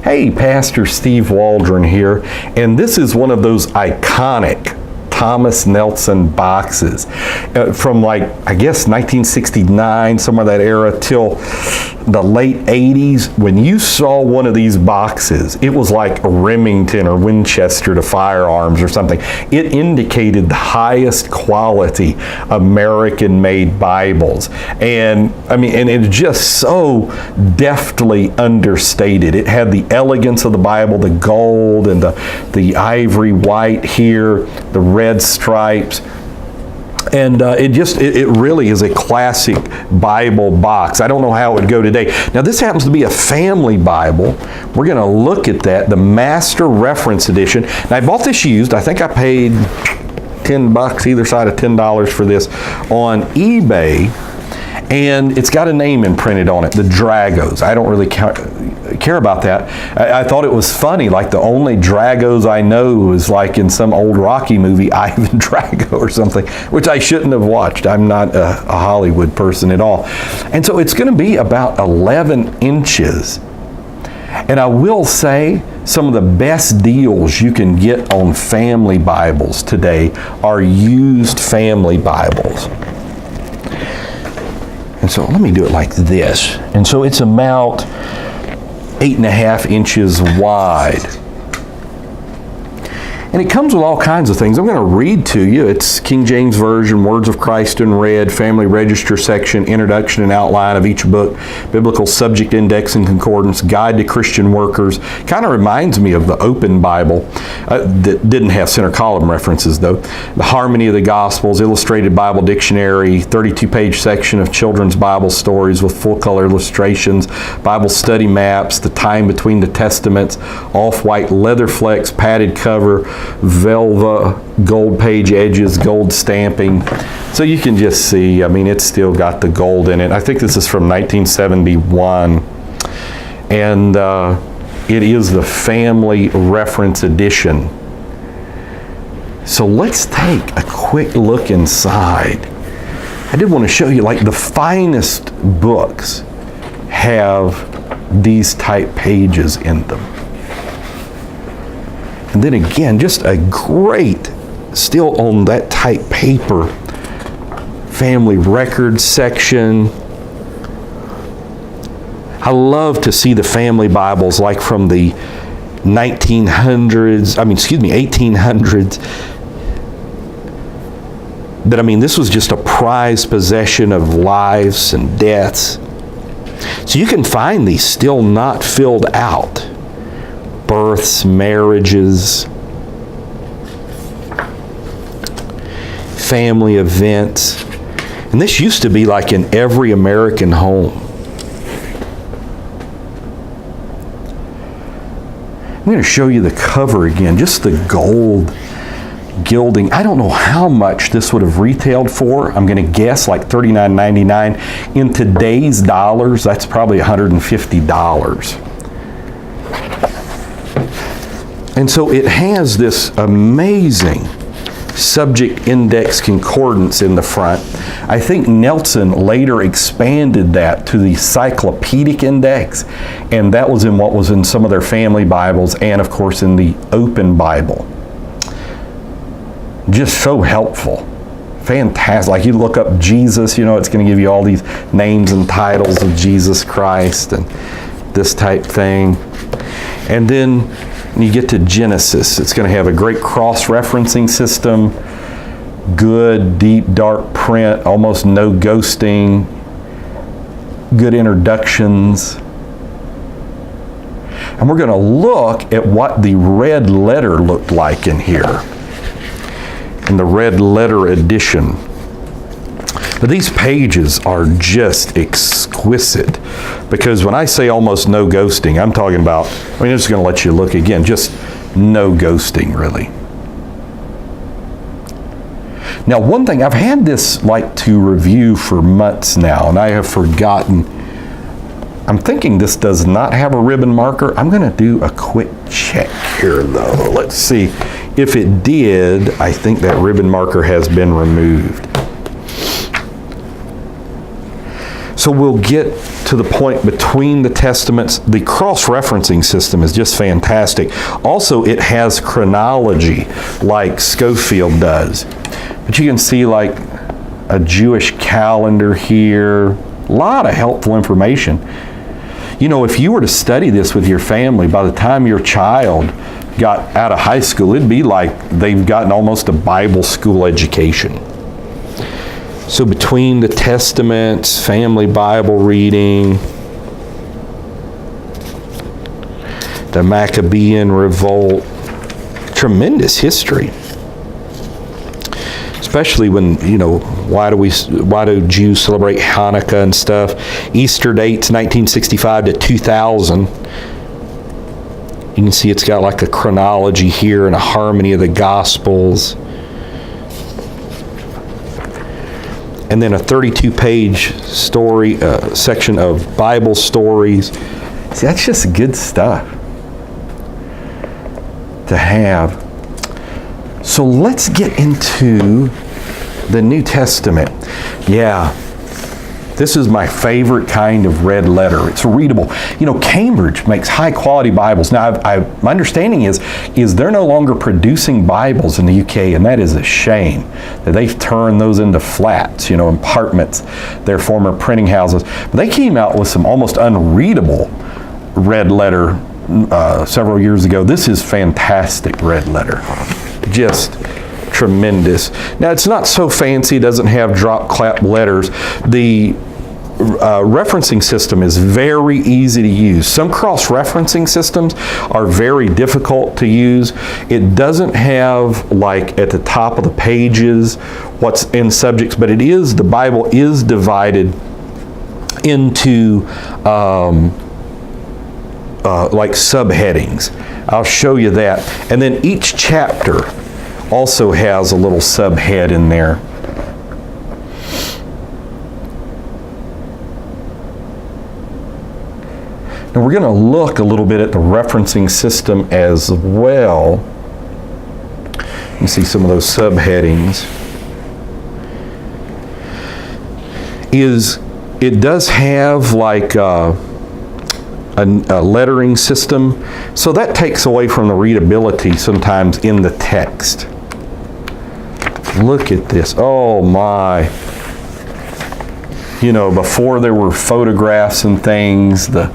Hey, Pastor Steve Waldron here, and this is one of those iconic Thomas Nelson boxes from I guess 1969, somewhere that era, till the late 80s. When you saw one of these boxes, it was like a Remington or Winchester to firearms or something. It indicated the highest quality American-made Bibles. And it's just so deftly understated. It had the elegance of the Bible, the gold and the ivory white here, the red stripes, and it really is a classic Bible box. I don't know how it would go today. Now this happens to be a family Bible. We're going to look at that, the Master Reference Edition. Now I bought this used. I think I paid $10, either side of $10 for this on eBay. And it's got a name imprinted on it, the Dragos. I don't really care about that. I thought it was funny, like the only Dragos I know is like in some old Rocky movie, Ivan Drago or something, which I shouldn't have watched. I'm not a Hollywood person at all. And so it's going to be about 11 inches. And I will say some of the best deals you can get on family Bibles today are used family Bibles. And so let me do it like this. And so it's about 8.5 inches wide. And it comes with all kinds of things. I'm going to read to you. It's King James Version, Words of Christ in Red, Family Register section, Introduction and Outline of each book, Biblical Subject Index and Concordance, Guide to Christian Workers. Kind of reminds me of the Open Bible that didn't have center column references though. The Harmony of the Gospels, Illustrated Bible Dictionary, 32-page section of children's Bible stories with full color illustrations, Bible study maps, the time between the testaments, off-white leather flex, padded cover, velva, gold page edges, gold stamping. So you can just see, it's still got the gold in it. I think this is from 1971. And it is the Family Reference Edition. So let's take a quick look inside. I did want to show you, the finest books have these type pages in them. And then again, just a great, still on that type paper, family records section. I love to see the family Bibles like from the 1800s. That, this was just a prized possession of lives and deaths. So you can find these still not filled out. Births, marriages, family events. And this used to be like in every American home. I'm going to show you the cover again, just the gold gilding. I don't know how much this would have retailed for. I'm going to guess like $39.99. In today's dollars, that's probably $150. And so it has this amazing subject index concordance in the front. I think Nelson later expanded that to the cyclopedic index, and that was in what was in some of their family Bibles and of course in the Open Bible. Just so helpful. Fantastic. Like you look up Jesus, it's going to give you all these names and titles of Jesus Christ and this type thing. And then when you get to Genesis, it's going to have a great cross-referencing system, good, deep, dark print, almost no ghosting, good introductions. And we're going to look at what the red letter looked like in here, in the red letter edition. But these pages are just exquisite, because when I say almost no ghosting, I'm talking about, I'm just going to let you look again, just no ghosting really. Now one thing, I've had this to review for months now, and I have forgotten. I'm thinking this does not have a ribbon marker. I'm going to do a quick check here though. Let's see if it did. I think that ribbon marker has been removed. So So we'll get to the point between the testaments. The cross-referencing system is just fantastic. Also, it has chronology like Schofield does. But you can see like a Jewish calendar here. A lot of helpful information. You know, if you were to study this with your family, by the time your child got out of high school, it'd be like they've gotten almost a Bible school education. So between the Testaments, family Bible reading, the Maccabean revolt, tremendous history. Especially when, you know, why do Jews celebrate Hanukkah and stuff? Easter dates 1965 to 2000. You can see it's got like a chronology here and a harmony of the Gospels. And then a 32-page story section of Bible stories. See, that's just good stuff to have. So let's get into the New Testament. Yeah, this is my favorite kind of red letter. It's readable. You know, Cambridge makes high-quality Bibles. Now, my understanding is they're no longer producing Bibles in the UK, and that is a shame that they've turned those into flats, you know, apartments, their former printing houses. But they came out with some almost unreadable red letter several years ago. This is fantastic red letter. Just tremendous. Now, it's not so fancy. It doesn't have drop clap letters. The referencing system is very easy to use. Some cross-referencing systems are very difficult to use. It doesn't have, like, at the top of the pages what's in subjects, but it is, the Bible is divided into like subheadings. I'll show you that. And then each chapter also has a little subhead in there. Now we're going to look a little bit at the referencing system as well. You see some of those subheadings. It does have like a lettering system, so that takes away from the readability sometimes in the text. Look at this. Oh my. You know, before there were photographs and things, the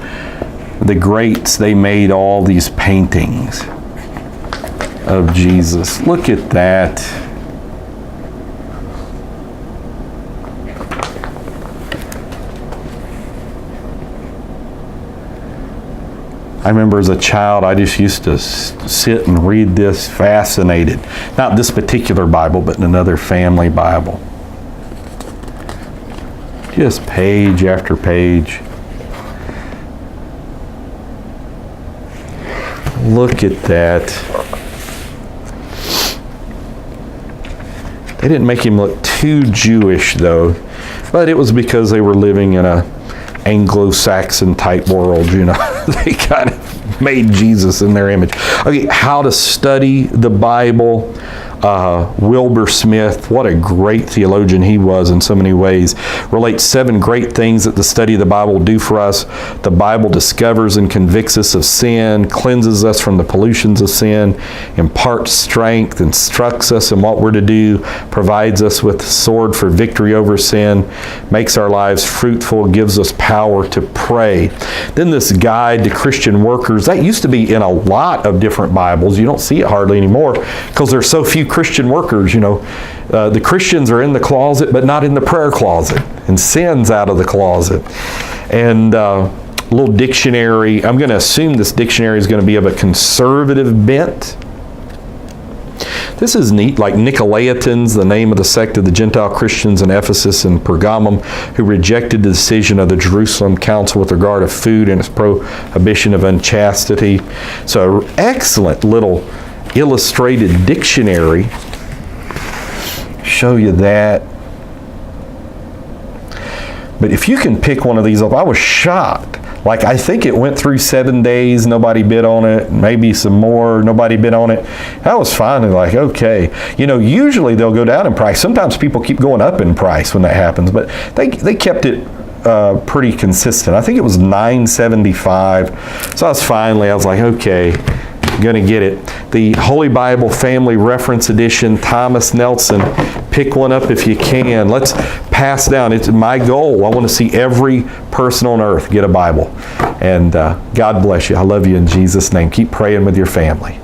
greats, they made all these paintings of Jesus. Look at that. I remember as a child, I just used to sit and read this, fascinated. Not this particular Bible, but another family Bible. Just page after page. Look at that. They didn't make him look too Jewish, though. But it was because they were living in a Anglo-Saxon type world, you know. They kind of made Jesus in their image. Okay, how to study the Bible. Wilbur Smith, what a great theologian he was in so many ways, relates 7 great things that the study of the Bible will do for us. The Bible discovers and convicts us of sin, cleanses us from the pollutions of sin, imparts strength, instructs us in what we're to do, provides us with the sword for victory over sin, makes our lives fruitful, gives us power to pray. Then this guide to Christian workers, that used to be in a lot of different Bibles. You don't see it hardly anymore because there's so few Christian workers, you know. The Christians are in the closet, but not in the prayer closet, and sin's out of the closet. And a little dictionary. I'm going to assume this dictionary is going to be of a conservative bent. This is neat, like Nicolaitans, the name of the sect of the Gentile Christians in Ephesus and Pergamum, who rejected the decision of the Jerusalem Council with regard to food and its prohibition of unchastity. So, excellent little illustrated dictionary. Show you that. But if you can pick one of these up, I was shocked. Like, I think it went through 7 days, nobody bid on it, maybe some more, nobody bid on it. I was finally like, okay. You know, usually they'll go down in price. Sometimes people keep going up in price when that happens, but they kept it pretty consistent. I think it was $9.75. So I was like, okay, going to get it. The Holy Bible Family Reference Edition, Thomas Nelson. Pick one up if you can. Let's pass down. It's my goal. I want to see every person on earth get a Bible. And God bless you. I love you in Jesus' name. Keep praying with your family.